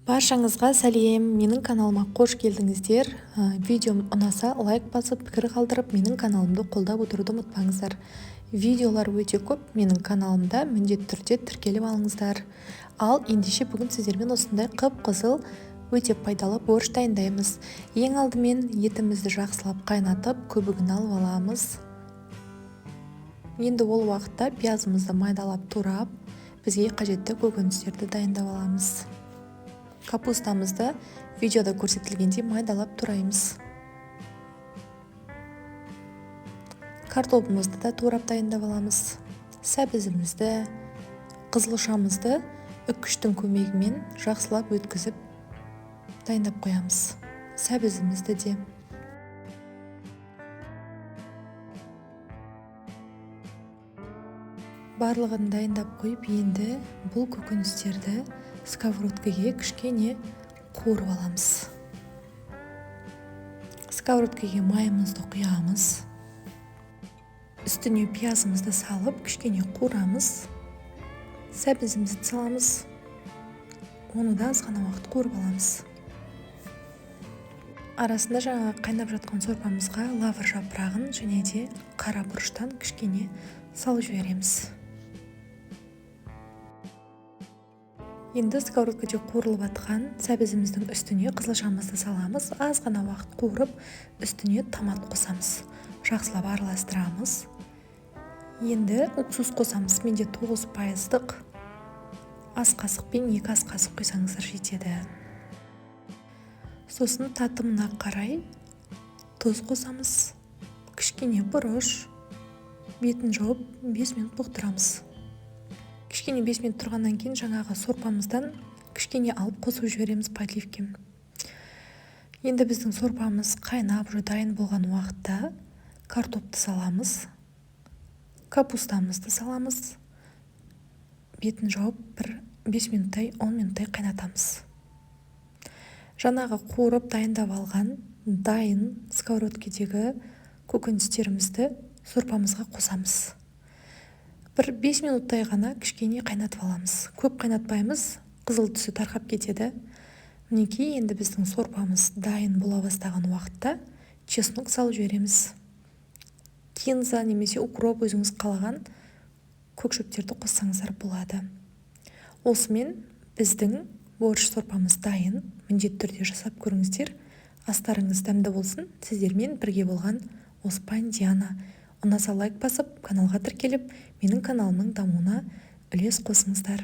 Баршаңызға сәлем, менің каналыма қош келдіңіздер. Видеом ұнаса лайк басып, пікір қалдырып, менің каналымды қолдап отыруды ұмытпаңыздар. Видеолар өте көп, менің каналымда міндетті түрде тіркеліп алыңыздар. Ал ендеше бүгін сіздермен осындай қып-қызыл өте пайдалы борщ дайындаймыз. Ең алдымен етімізді жақсылап қайнатып, көбігін алып аламыз. Енді ол уақытта пиязымызды майдалап турап, бізге қажетті көкөністерді дайындап аламыз. Капустамызды видеода көрсетілгендей майдалап тураймыз. Картопымызды да турап дайындап аламыз. Сәбізімізді, қызылшамызды үккіштің көмегімен жақсылап өткізіп дайындап қоямыз. Сәбізімізді де. Барлығын дайындап қойып, енді бұл көкөністерді сковородкаға кішкене қуырып аламыз. Сковородкаға майымызды құямыз. Үстіне пиязымызды салып, кішкене қуырамыз. Сәбізімізді саламыз. Оны да аз ғана уақыт қуырып аламыз. Арасында жаңа қайнап жатқан сорпамызға лавр жапырағын және де қара бұрыштан кішкене салып жібереміз. Енді сковородкада қуырылып жатқан сәбізіміздің үстіне қызылшамызды саламыз. Аз ғана уақыт қуырып, үстіне томат қосамыз. Жақсылап араластырамыз. Енді уксус қосамыз. Менде 9%-лық ас қасықпен 2 ас қасық құйсаңыздар жетеді. Сосын татымына қарай тұз қосамыз. Кішкене бұрыш. Бетін жауып 5 минут бұқтырамыз. Кішкене 5 минут тұрғаннан кейін жаңағы сорпамыздан кішкене алып қосып жібереміз подливке. Енді біздің сорпамыз қайнап дайын болған уақытта картопты саламыз. Капустамызды саламыз. Бетін жауып 5 минуттай, 10 минуттай қайнатамыз. Жаңағы қуырып дайындап алған дайын сковородкедегі көкөністерімізді сорпамызға қосамыз. 5 минуттай ғана кішкене қайнатып аламыз. Көп қайнатпаймыз, қызыл түсі тарқап кетеді. Мінекей, енді біздің сорпамыз дайын бола бастаған уақытта чеснок салып жібереміз. Кинза немесе укроп өзіңіз қалаған көкшөптерді қоссаңыздар болады. Осымен біздің борщ сорпамыз дайын. Міндетті түрде жасап көріңіздер. Астарыңыз дәмді болсын. Сіздермен бірге болған Оспан Диана. Ұнаса лайк басып, каналға тіркеліп, менің каналымның дамуына үлес қосыңыздар.